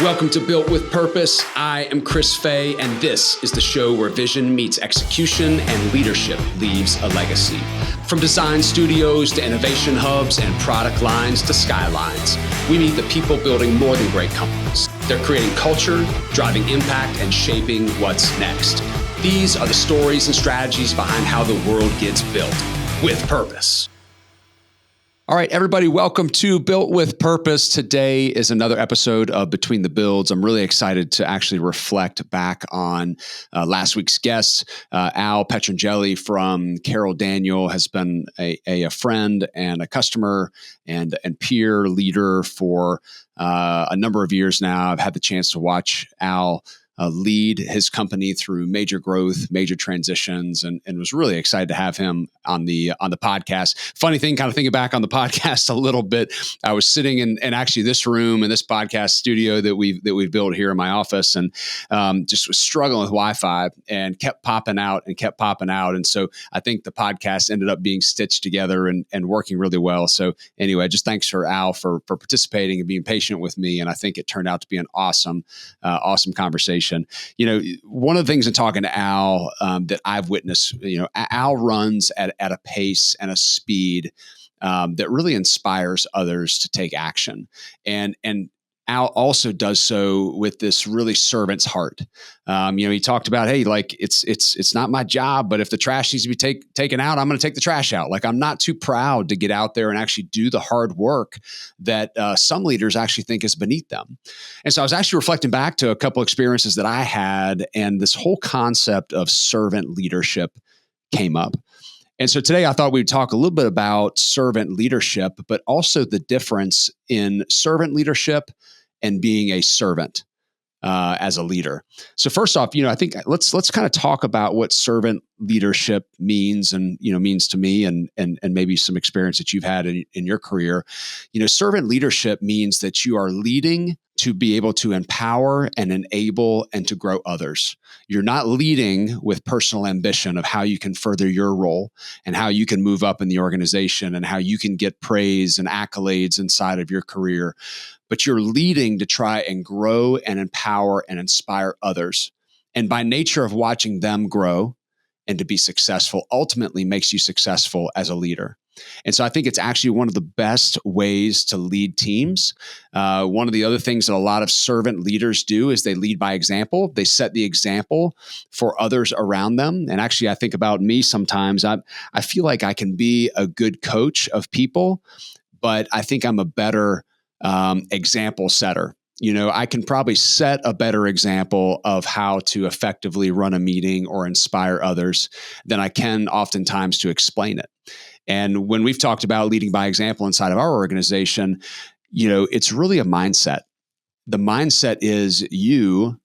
Welcome to Built with Purpose. I am Chris Fay, and this is the show where vision meets execution and leadership leaves a legacy. From design studios to innovation hubs and product lines to skylines, we meet the people building more than great companies. They're creating culture, driving impact, and shaping what's next. These are the stories and strategies behind how the world gets built with purpose. All right, everybody, welcome to Built with Purpose. Today is another episode of Between the Builds. I'm really excited to actually reflect back on last week's guest. Al Petrangeli from Carroll Daniel has been a friend and a customer and peer leader for a number of years now. I've had the chance to watch Al lead his company through major growth, major transitions, and was really excited to have him on the podcast. Funny thing, kind of thinking back on the podcast a little bit, I was sitting in actually this room in this podcast studio that we've built here in my office, and just was struggling with Wi-Fi and kept popping out. And so I think the podcast ended up being stitched together and working really well. So anyway, just thanks for Al for participating and being patient with me. And I think it turned out to be an awesome conversation. You know, one of the things in talking to Al that I've witnessed, Al runs at a pace and a speed that really inspires others to take action. And Al also does so with this really servant's heart. He talked about, hey, like it's not my job, but if the trash needs to be taken out, I'm going to take the trash out. Like, I'm not too proud to get out there and actually do the hard work that some leaders actually think is beneath them. And so I was actually reflecting back to a couple experiences that I had, and this whole concept of servant leadership came up. And so today I thought we'd talk a little bit about servant leadership, but also the difference in servant leadership and being a servant as a leader. So first off, I think let's kind of talk about what servant leadership means and, means to me and maybe some experience that you've had in your career. Servant leadership means that you are leading to be able to empower and enable and to grow others. You're not leading with personal ambition of how you can further your role and how you can move up in the organization and how you can get praise and accolades inside of your career, but you're leading to try and grow and empower and inspire others. And by nature of watching them grow and to be successful, ultimately makes you successful as a leader. And so I think it's actually one of the best ways to lead teams. One of the other things that a lot of servant leaders do is they lead by example. They set the example for others around them. And actually, I think about me sometimes. I feel like I can be a good coach of people, but I think I'm a better example setter. I can probably set a better example of how to effectively run a meeting or inspire others than I can oftentimes to explain it. And when we've talked about leading by example inside of our organization, it's really a mindset. The mindset is you,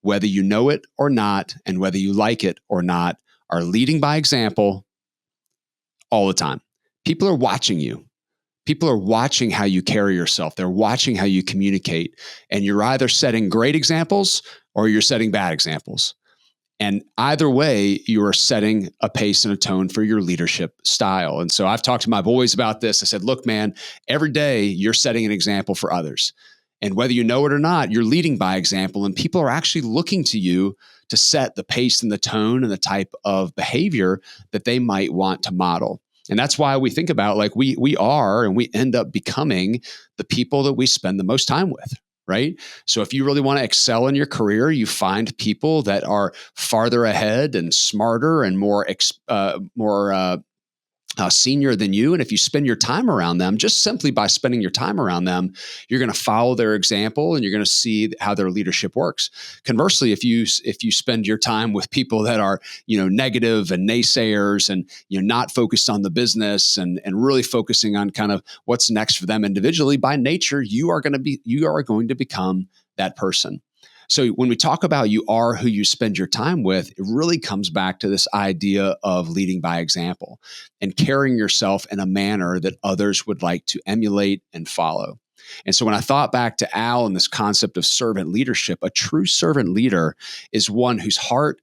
whether you know it or not, and whether you like it or not, are leading by example all the time. People are watching you. People are watching how you carry yourself. They're watching how you communicate. And you're either setting great examples or you're setting bad examples. And either way, you are setting a pace and a tone for your leadership style. And so I've talked to my boys about this. I said, look, man, every day you're setting an example for others. And whether you know it or not, you're leading by example. And people are actually looking to you to set the pace and the tone and the type of behavior that they might want to model. And that's why we think about, like, we are and we end up becoming the people that we spend the most time with, right? So if you really want to excel in your career, you find people that are farther ahead and smarter and more senior than you. And if you spend your time around them, just simply by spending your time around them, you're going to follow their example and you're going to see how their leadership works. Conversely, if you spend your time with people that are, negative and naysayers and, not focused on the business and really focusing on kind of what's next for them individually, by nature, you are going to become that person. So when we talk about you are who you spend your time with, it really comes back to this idea of leading by example and carrying yourself in a manner that others would like to emulate and follow. And so when I thought back to Al and this concept of servant leadership, a true servant leader is one whose heart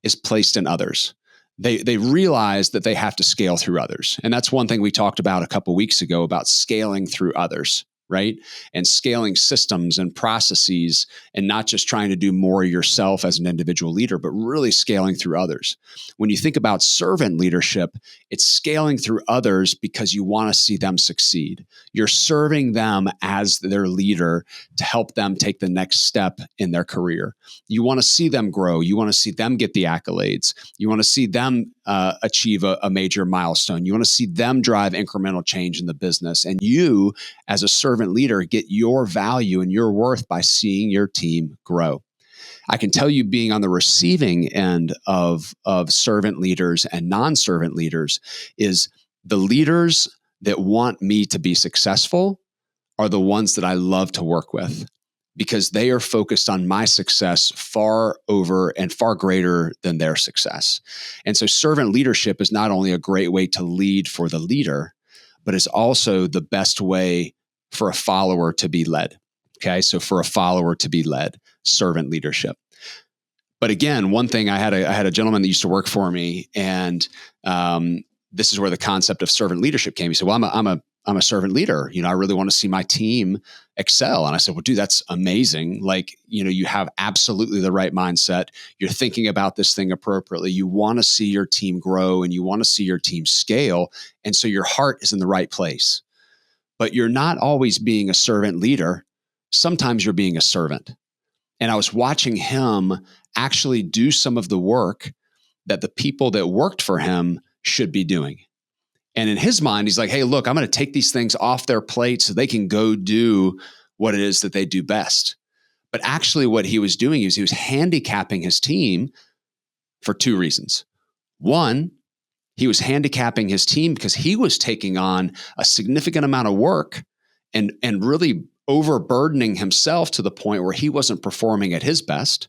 is placed in others. They realize that they have to scale through others. And that's one thing we talked about a couple of weeks ago about scaling through others. right? And scaling systems and processes, and not just trying to do more yourself as an individual leader, but really scaling through others. When you think about servant leadership, it's scaling through others because you want to see them succeed. You're serving them as their leader to help them take the next step in their career. You want to see them grow. You want to see them get the accolades. You want to see them achieve a major milestone. You want to see them drive incremental change in the business. And you, as a servant leader, get your value and your worth by seeing your team grow. I can tell you, being on the receiving end of servant leaders and non-servant leaders, is the leaders that want me to be successful are the ones that I love to work with, because they are focused on my success far over and far greater than their success. And so servant leadership is not only a great way to lead for the leader, but it's also the best way for a follower to be led. Okay, so for a follower to be led, servant leadership. But again, one thing, I had a gentleman that used to work for me, and this is where the concept of servant leadership came. He said, "Well, I'm a servant leader. I really want to see my team excel." And I said, "Well, dude, that's amazing. Like, you have absolutely the right mindset. You're thinking about this thing appropriately. You want to see your team grow and you want to see your team scale. And so your heart is in the right place. But you're not always being a servant leader. Sometimes you're being a servant." And I was watching him actually do some of the work that the people that worked for him should be doing. And in his mind, he's like, "Hey, look, I'm going to take these things off their plate so they can go do what it is that they do best." But actually what he was doing is he was handicapping his team for two reasons. One, he was handicapping his team because he was taking on a significant amount of work and really overburdening himself to the point where he wasn't performing at his best.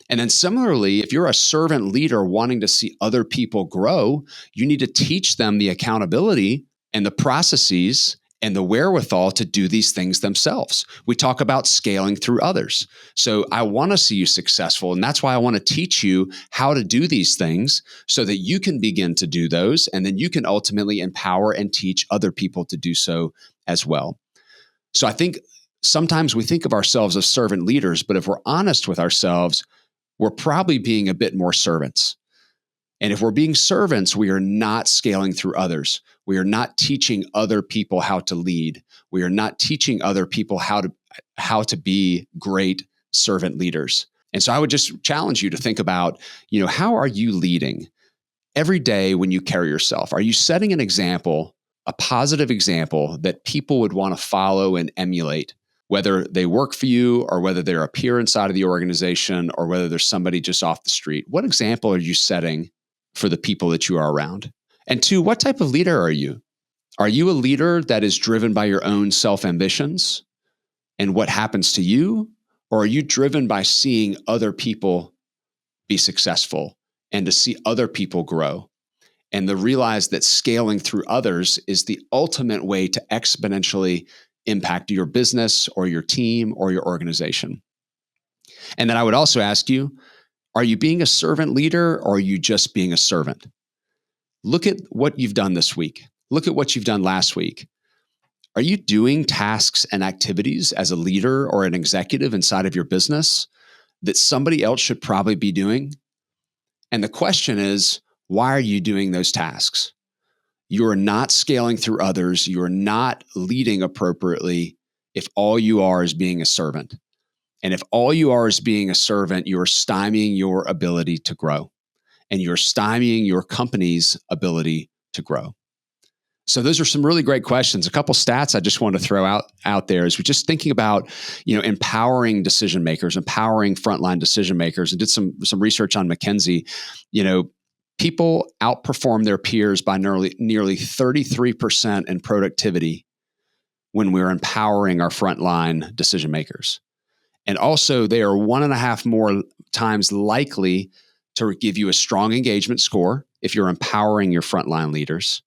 And then similarly, if you're a servant leader wanting to see other people grow, you need to teach them the accountability and the processes and the wherewithal to do these things themselves. We talk about scaling through others. So I want to see you successful. And that's why I want to teach you how to do these things so that you can begin to do those. And then you can ultimately empower and teach other people to do so as well. So I think sometimes we think of ourselves as servant leaders, but if we're honest with ourselves, we're probably being a bit more servants. And if we're being servants, we are not scaling through others. We are not teaching other people how to lead. We are not teaching other people how to be great servant leaders. And so I would just challenge you to think about, how are you leading every day when you carry yourself? Are you setting an example, a positive example that people would want to follow and emulate, whether they work for you or whether they're a peer inside of the organization or whether there's somebody just off the street? What example are you setting for the people that you are around? And two, what type of leader are you? Are you a leader that is driven by your own self-ambitions and what happens to you? Or are you driven by seeing other people be successful and to see other people grow and to realize that scaling through others is the ultimate way to exponentially impact your business or your team or your organization? And then I would also ask you, are you being a servant leader or are you just being a servant? Look at what you've done this week. Look at what you've done last week. Are you doing tasks and activities as a leader or an executive inside of your business that somebody else should probably be doing? And the question is, why are you doing those tasks? You are not scaling through others. You are not leading appropriately if all you are is being a servant. And if all you are is being a servant, you are stymieing your ability to grow. And you're stymieing your company's ability to grow. So those are some really great questions. A couple stats I just want to throw out there is we're just thinking about, empowering decision makers, empowering frontline decision makers, and did some research on McKinsey. People outperform their peers by nearly 33% in productivity when we're empowering our frontline decision makers. And also, they are 1.5 more times likely to give you a strong engagement score if you're empowering your frontline leaders.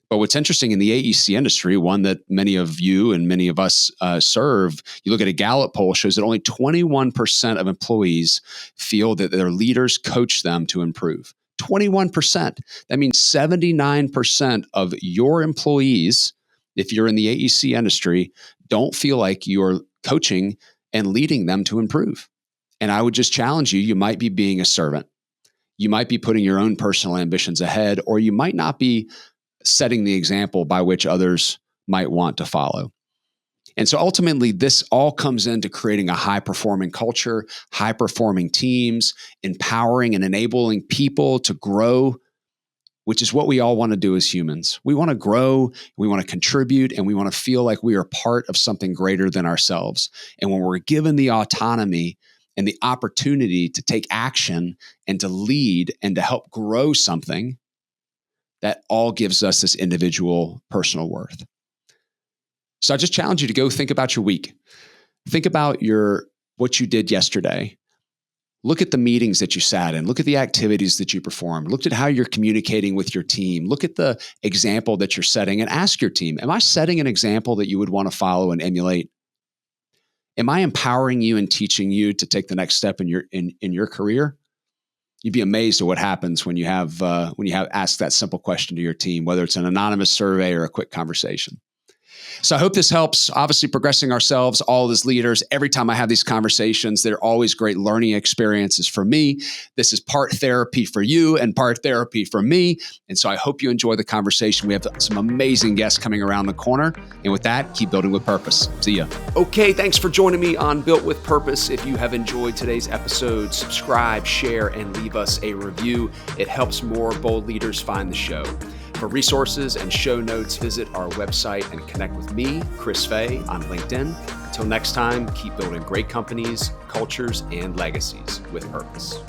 But what's interesting in the AEC industry, one that many of you and many of us serve, you look at a Gallup poll, shows that only 21% of employees feel that their leaders coach them to improve. 21%. That means 79% of your employees If you're in the AEC industry, don't feel like you're coaching and leading them to improve. And I would just challenge you, you might be being a servant. You might be putting your own personal ambitions ahead, or you might not be setting the example by which others might want to follow. And so ultimately, this all comes into creating a high-performing culture, high-performing teams, empowering and enabling people to grow, which is what we all want to do as humans. We want to grow, we want to contribute, and we want to feel like we are part of something greater than ourselves. And when we're given the autonomy and the opportunity to take action and to lead and to help grow something, that all gives us this individual personal worth. So I just challenge you to go think about your week. Think about what you did yesterday. Look at the meetings that you sat in. Look at the activities that you performed. Look at how you're communicating with your team. Look at the example that you're setting and ask your team, am I setting an example that you would want to follow and emulate? Am I empowering you and teaching you to take the next step in your career? You'd be amazed at what happens when you have asked that simple question to your team, whether it's an anonymous survey or a quick conversation. So I hope this helps. Obviously, progressing ourselves all as leaders. Every time I have these conversations, they're always great learning experiences for me. This is part therapy for you and part therapy for me. And so I hope you enjoy the conversation. We have some amazing guests coming around the corner. And with that, keep building with purpose. See ya. Okay, thanks for joining me on Built with Purpose. If you have enjoyed today's episode, subscribe, share, and leave us a review. It helps more bold leaders find the show. For resources and show notes, visit our website and connect with me, Chris Fay, on LinkedIn. Until next time, keep building great companies, cultures, and legacies with purpose.